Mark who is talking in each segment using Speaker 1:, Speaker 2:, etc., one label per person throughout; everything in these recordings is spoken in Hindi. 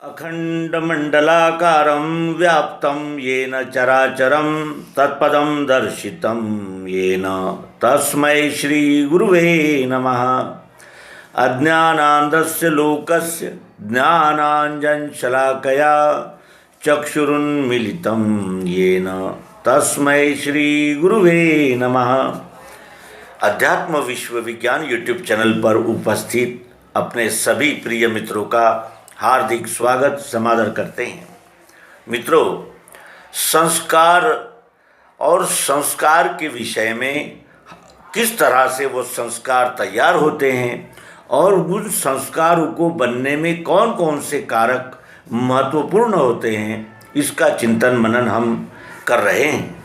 Speaker 1: अखंडमंडलाकारं व्याप्तं येन चराचरं तत्पदं दर्शितं येन तस्मै श्रीगुरुवे नमः। अज्ञानान्धस्य लोकस्य ज्ञानाञ्जनशलाकया चक्षुरुन्मीलितं येन तस्मै श्रीगुरुवे नमः। अध्यात्म विश्व विज्ञान यूट्यूब चैनल पर उपस्थित अपने सभी प्रिय मित्रों का हार्दिक स्वागत समादर करते हैं। मित्रों, संस्कार और संस्कार के विषय में किस तरह से वो संस्कार तैयार होते हैं और उन संस्कारों को बनने में कौन कौन से कारक महत्वपूर्ण होते हैं, इसका चिंतन मनन हम कर रहे हैं।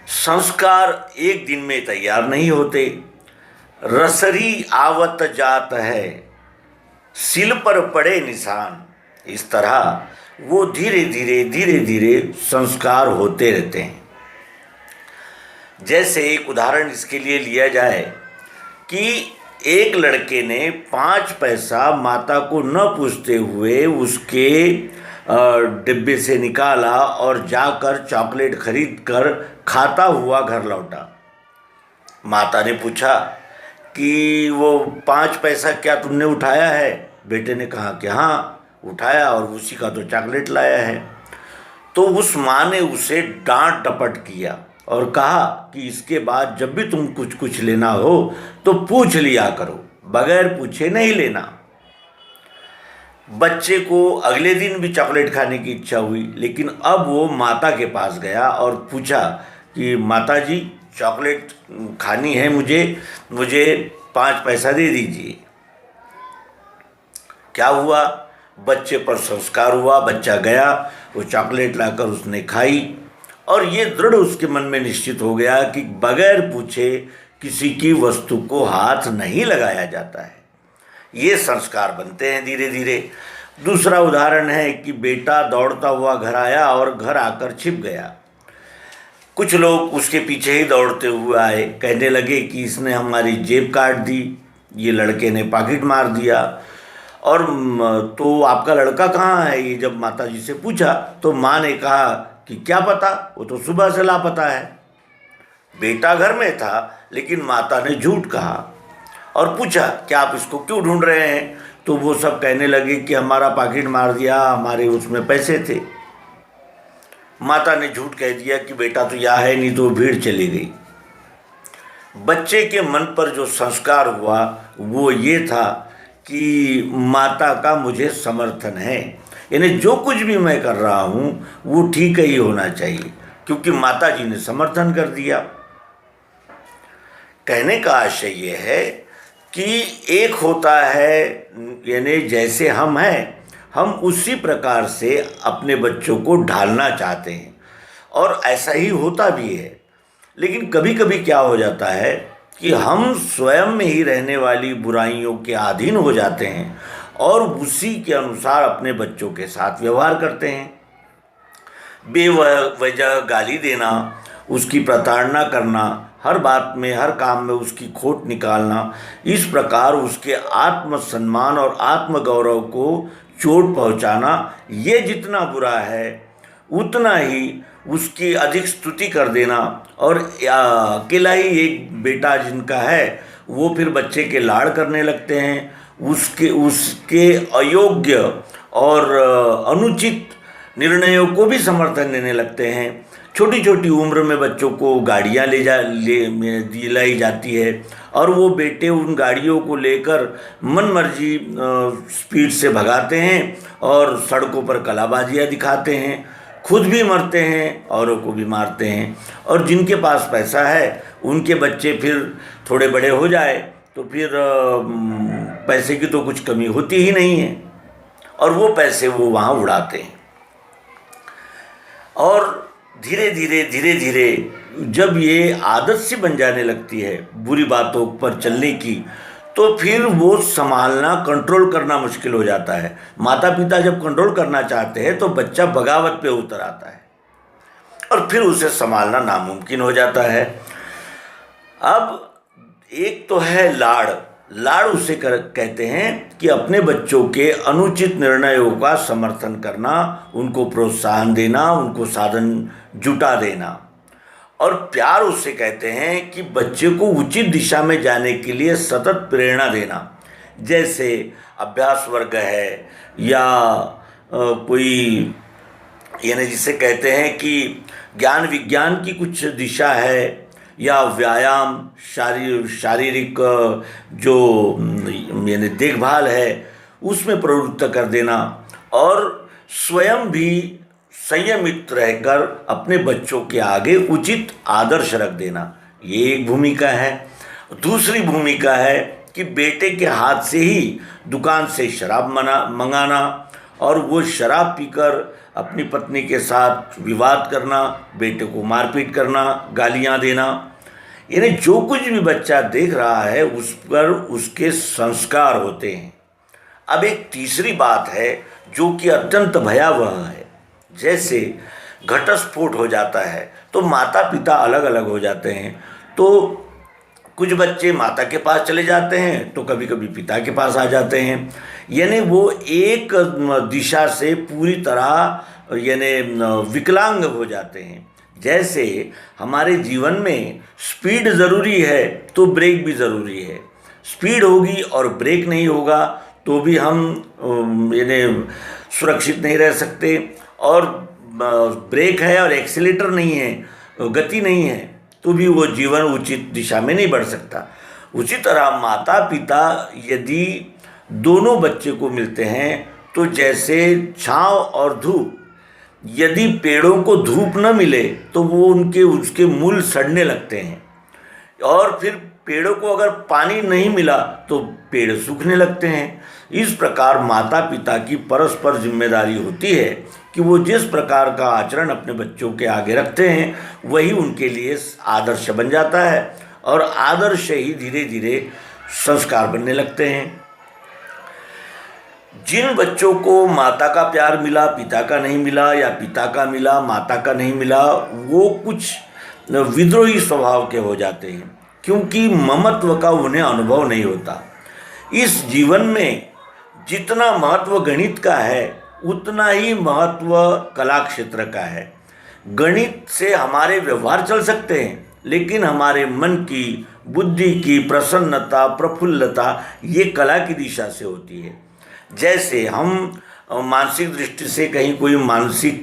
Speaker 1: संस्कार एक दिन में तैयार नहीं होते। रसरी आवत जात है, सिल पर पड़े निशान। इस तरह वो धीरे धीरे संस्कार होते रहते हैं। जैसे एक उदाहरण इसके लिए लिया जाए कि एक लड़के ने 5 पैसा माता को न पूछते हुए उसके डिब्बे से निकाला और जाकर चॉकलेट खरीद कर खाता हुआ घर लौटा। माता ने पूछा कि वो 5 पैसा क्या तुमने उठाया है? बेटे ने कहा कि हाँ उठाया, और उसी का तो चॉकलेट लाया है। तो उस माँ ने उसे डांट डपट किया और कहा कि इसके बाद जब भी तुम कुछ लेना हो तो पूछ लिया करो, बगैर पूछे नहीं लेना। बच्चे को अगले दिन भी चॉकलेट खाने की इच्छा हुई, लेकिन अब वो माता के पास गया और पूछा कि माता जी चॉकलेट खानी है, मुझे 5 पैसा दे दीजिए। क्या हुआ? बच्चे पर संस्कार हुआ। बच्चा गया, वो चॉकलेट लाकर उसने खाई और ये दृढ़ उसके मन में निश्चित हो गया कि बगैर पूछे किसी की वस्तु को हाथ नहीं लगाया जाता है। ये संस्कार बनते हैं धीरे धीरे। दूसरा उदाहरण है कि बेटा दौड़ता हुआ घर आया और घर आकर छिप गया। कुछ लोग उसके पीछे ही दौड़ते हुए आए, कहने लगे कि इसने हमारी जेब काट दी, ये लड़के ने पॉकेट मार दिया। और तो आपका लड़का कहाँ है? ये जब माता जी से पूछा तो माँ ने कहा कि क्या पता, वो तो सुबह से लापता है। बेटा घर में था, लेकिन माता ने झूठ कहा और पूछा कि आप इसको क्यों ढूंढ रहे हैं? तो वो सब कहने लगे कि हमारा पॉकेट मार दिया, हमारे उसमें पैसे थे। माता ने झूठ कह दिया कि बेटा तो यहाँ है नहीं, तो भीड़ चली गई। बच्चे के मन पर जो संस्कार हुआ वो ये था कि माता का मुझे समर्थन है, यानी जो कुछ भी मैं कर रहा हूँ वो ठीक ही होना चाहिए, क्योंकि माता जी ने समर्थन कर दिया। कहने का आशय ये है कि एक होता है, यानी जैसे हम हैं, हम उसी प्रकार से अपने बच्चों को ढालना चाहते हैं और ऐसा ही होता भी है। लेकिन कभी कभी क्या हो जाता है कि हम स्वयं में ही रहने वाली बुराइयों के अधीन हो जाते हैं और उसी के अनुसार अपने बच्चों के साथ व्यवहार करते हैं। बेवजह गाली देना, उसकी प्रताड़ना करना, हर बात में हर काम में उसकी खोट निकालना, इस प्रकार उसके आत्मसम्मान और आत्मगौरव को चोट पहुंचाना, ये जितना बुरा है उतना ही उसकी अधिक स्तुति कर देना। और अकेला ही एक बेटा जिनका है वो फिर बच्चे के लाड़ करने लगते हैं, उसके अयोग्य और अनुचित निर्णयों को भी समर्थन देने लगते हैं। छोटी छोटी उम्र में बच्चों को गाड़ियाँ दिलाई जाती है और वो बेटे उन गाड़ियों को लेकर मनमर्जी स्पीड से भगाते हैं और सड़कों पर कलाबाजियाँ दिखाते हैं, खुद भी मरते हैं, औरों को भी मारते हैं। और जिनके पास पैसा है उनके बच्चे फिर थोड़े बड़े हो जाए तो फिर पैसे की तो कुछ कमी होती ही नहीं है और वो पैसे वो वहाँ उड़ाते हैं। और धीरे धीरे जब ये आदत सी बन जाने लगती है बुरी बातों पर चलने की, तो फिर वो संभालना, कंट्रोल करना मुश्किल हो जाता है। माता पिता जब कंट्रोल करना चाहते हैं तो बच्चा बगावत पे उतर आता है और फिर उसे संभालना नामुमकिन हो जाता है। अब एक तो है लाड़ लाड़ उसे कहते हैं कि अपने बच्चों के अनुचित निर्णयों का समर्थन करना, उनको प्रोत्साहन देना, उनको साधन जुटा देना। और प्यार उसे कहते हैं कि बच्चे को उचित दिशा में जाने के लिए सतत प्रेरणा देना, जैसे अभ्यास वर्ग है या कोई यानी जिसे कहते हैं कि ज्ञान विज्ञान की कुछ दिशा है, या व्यायाम शारीरिक जो यानी देखभाल है उसमें प्रवृत्त कर देना, और स्वयं भी संयमित रहकर अपने बच्चों के आगे उचित आदर्श रख देना, ये एक भूमिका है। दूसरी भूमिका है कि बेटे के हाथ से ही दुकान से शराब मंगाना और वो शराब पीकर अपनी पत्नी के साथ विवाद करना, बेटे को मारपीट करना, गालियां देना, यानी जो कुछ भी बच्चा देख रहा है उस पर उसके संस्कार होते हैं। अब एक तीसरी बात है जो कि अत्यंत भयावह है, जैसे घटस्फोट हो जाता है तो माता पिता अलग अलग हो जाते हैं, तो कुछ बच्चे माता के पास चले जाते हैं तो कभी कभी पिता के पास आ जाते हैं, यानी वो एक दिशा से पूरी तरह यानी विकलांग हो जाते हैं। जैसे हमारे जीवन में स्पीड ज़रूरी है तो ब्रेक भी ज़रूरी है, स्पीड होगी और ब्रेक नहीं होगा तो भी हम यानी सुरक्षित नहीं रह सकते, और ब्रेक है और एक्सीलेटर नहीं है, गति नहीं है, तो भी वो जीवन उचित दिशा में नहीं बढ़ सकता। उसी तरह माता पिता यदि दोनों बच्चे को मिलते हैं तो जैसे छांव और धूप, यदि पेड़ों को धूप न मिले तो वो उसके मूल सड़ने लगते हैं, और फिर पेड़ों को अगर पानी नहीं मिला तो पेड़ सूखने लगते हैं। इस प्रकार माता पिता की परस्पर जिम्मेदारी होती है कि वो जिस प्रकार का आचरण अपने बच्चों के आगे रखते हैं वही उनके लिए आदर्श बन जाता है, और आदर्श ही धीरे धीरे संस्कार बनने लगते हैं। जिन बच्चों को माता का प्यार मिला पिता का नहीं मिला, या पिता का मिला माता का नहीं मिला, वो कुछ विद्रोही स्वभाव के हो जाते हैं, क्योंकि ममत्व का उन्हें अनुभव नहीं होता। इस जीवन में जितना महत्व गणित का है उतना ही महत्व कला क्षेत्र का है। गणित से हमारे व्यवहार चल सकते हैं, लेकिन हमारे मन की, बुद्धि की प्रसन्नता, प्रफुल्लता ये कला की दिशा से होती है। जैसे हम मानसिक दृष्टि से कहीं कोई मानसिक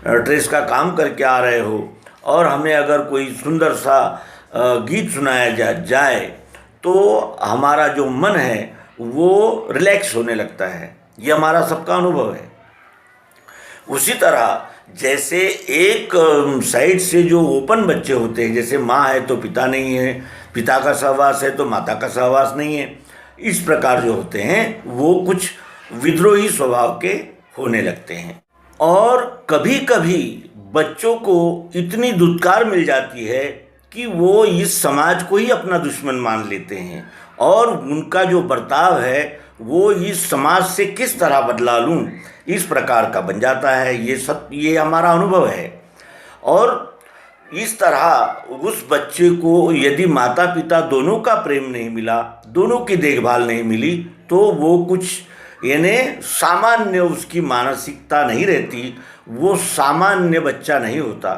Speaker 1: ट्रेस का काम करके आ रहे हो और हमें अगर कोई सुंदर सा गीत सुनाया जाए तो हमारा जो मन है वो रिलैक्स होने लगता है, ये हमारा सबका अनुभव है। उसी तरह जैसे एक साइड से जो ओपन बच्चे होते हैं, जैसे माँ है तो पिता नहीं है, पिता का सहवास है तो माता का सहवास नहीं है, इस प्रकार जो होते हैं वो कुछ विद्रोही स्वभाव के होने लगते हैं। और कभी कभी बच्चों को इतनी दुत्कार मिल जाती है कि वो इस समाज को ही अपना दुश्मन मान लेते हैं, और उनका जो बर्ताव है वो इस समाज से किस तरह बदला लूँ इस प्रकार का बन जाता है। ये हमारा अनुभव है। और इस तरह उस बच्चे को यदि माता पिता दोनों का प्रेम नहीं मिला, दोनों की देखभाल नहीं मिली, तो वो कुछ यानी सामान्य उसकी मानसिकता नहीं रहती, वो सामान्य बच्चा नहीं होता,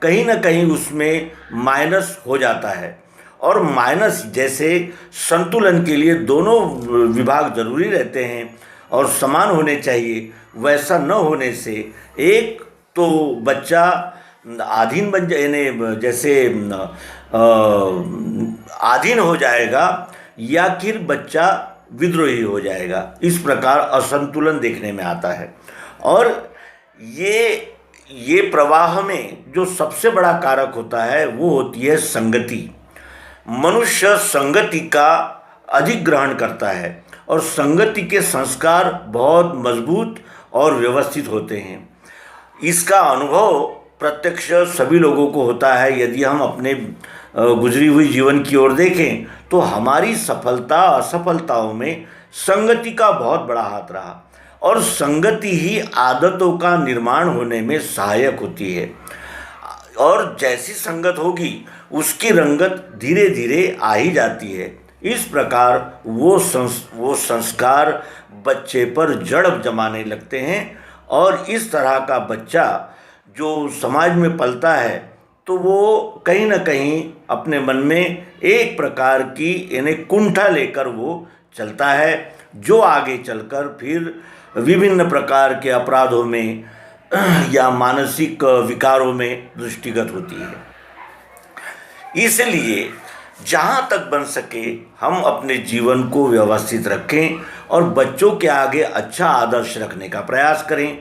Speaker 1: कहीं ना कहीं उसमें माइनस हो जाता है। और माइनस जैसे संतुलन के लिए दोनों विभाग जरूरी रहते हैं और समान होने चाहिए, वैसा न होने से एक तो बच्चा आधीन बन जाए, यानी जैसे आधीन हो जाएगा, या फिर बच्चा विद्रोही हो जाएगा। इस प्रकार असंतुलन देखने में आता है। और ये प्रवाह में जो सबसे बड़ा कारक होता है वो होती है संगति। मनुष्य संगति का अधिक ग्रहण करता है और संगति के संस्कार बहुत मजबूत और व्यवस्थित होते हैं। इसका अनुभव प्रत्यक्ष सभी लोगों को होता है। यदि हम अपने गुजरी हुई जीवन की ओर देखें तो हमारी सफलता असफलताओं में संगति का बहुत बड़ा हाथ रहा, और संगति ही आदतों का निर्माण होने में सहायक होती है। और जैसी संगत होगी उसकी रंगत धीरे धीरे आ ही जाती है। इस प्रकार वो संस्कार बच्चे पर जड़ जमाने लगते हैं और इस तरह का बच्चा जो समाज में पलता है तो वो कहीं ना कहीं अपने मन में एक प्रकार की यानी कुंठा लेकर वो चलता है, जो आगे चलकर फिर विभिन्न प्रकार के अपराधों में या मानसिक विकारों में दृष्टिगत होती है। इसलिए जहाँ तक बन सके हम अपने जीवन को व्यवस्थित रखें और बच्चों के आगे अच्छा आदर्श रखने का प्रयास करें।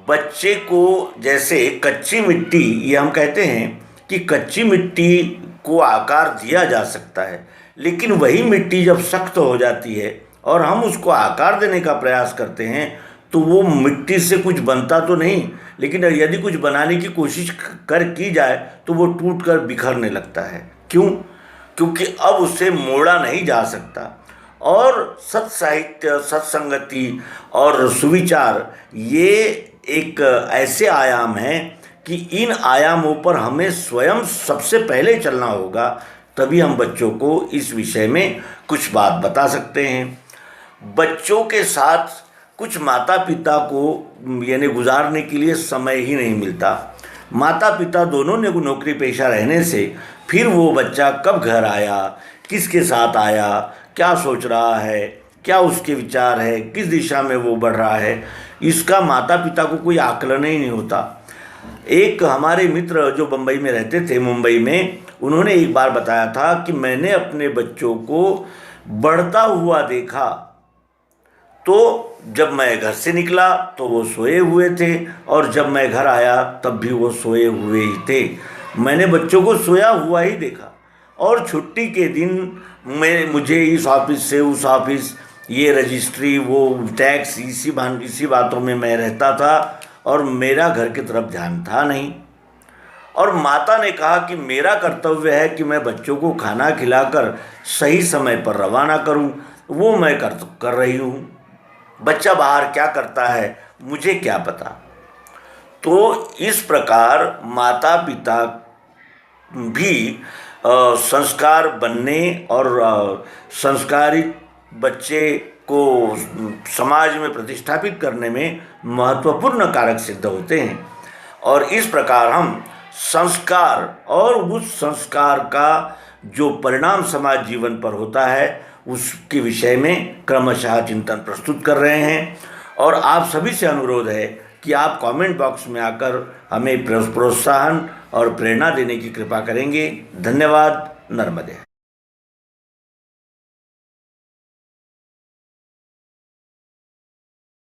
Speaker 1: बच्चे को जैसे कच्ची मिट्टी, ये हम कहते हैं कि कच्ची मिट्टी को आकार दिया जा सकता है, लेकिन वही मिट्टी जब सख्त हो जाती है और हम उसको आकार देने का प्रयास करते हैं तो वो मिट्टी से कुछ बनता तो नहीं, लेकिन यदि कुछ बनाने की कोशिश की जाए तो वो टूट कर बिखरने लगता है। क्यों? क्योंकि अब उसे मोड़ा नहीं जा सकता। और सत् साहित्य, सत्संगति और सुविचार ये एक ऐसे आयाम हैं कि इन आयामों पर हमें स्वयं सबसे पहले चलना होगा, तभी हम बच्चों को इस विषय में कुछ बात बता सकते हैं। बच्चों के साथ कुछ माता पिता को यानी गुजारने के लिए समय ही नहीं मिलता। माता पिता दोनों ने नौकरी पेशा रहने से फिर वो बच्चा कब घर आया, किसके साथ आया, क्या सोच रहा है, क्या उसके विचार है, किस दिशा में वो बढ़ रहा है, इसका माता पिता को कोई आकलन ही नहीं होता। एक हमारे मित्र जो बम्बई में रहते थे, मुंबई में, उन्होंने एक बार बताया था कि मैंने अपने बच्चों को बढ़ता हुआ देखा, तो जब मैं घर से निकला तो वो सोए हुए थे और जब मैं घर आया तब भी वो सोए हुए ही थे। मैंने बच्चों को सोया हुआ ही देखा। और छुट्टी के दिन मुझे इस ऑफिस से उस ऑफिस, ये रजिस्ट्री, वो टैक्स, इसी बातों में मैं रहता था और मेरा घर की तरफ ध्यान था नहीं। और माता ने कहा कि मेरा कर्तव्य है कि मैं बच्चों को खाना खिलाकर सही समय पर रवाना करूं, वो मैं कर रही हूँ। बच्चा बाहर क्या करता है मुझे क्या पता। तो इस प्रकार माता पिता भी संस्कार बनने और संस्कारित बच्चे को समाज में प्रतिष्ठापित करने में महत्वपूर्ण कारक सिद्ध होते हैं। और इस प्रकार हम संस्कार और उस संस्कार का जो परिणाम समाज जीवन पर होता है उसके विषय में क्रमशः चिंतन प्रस्तुत कर रहे हैं। और आप सभी से अनुरोध है कि आप कमेंट बॉक्स में आकर हमें प्रोत्साहन और प्रेरणा देने की कृपा करेंगे। धन्यवाद। नर्मदे।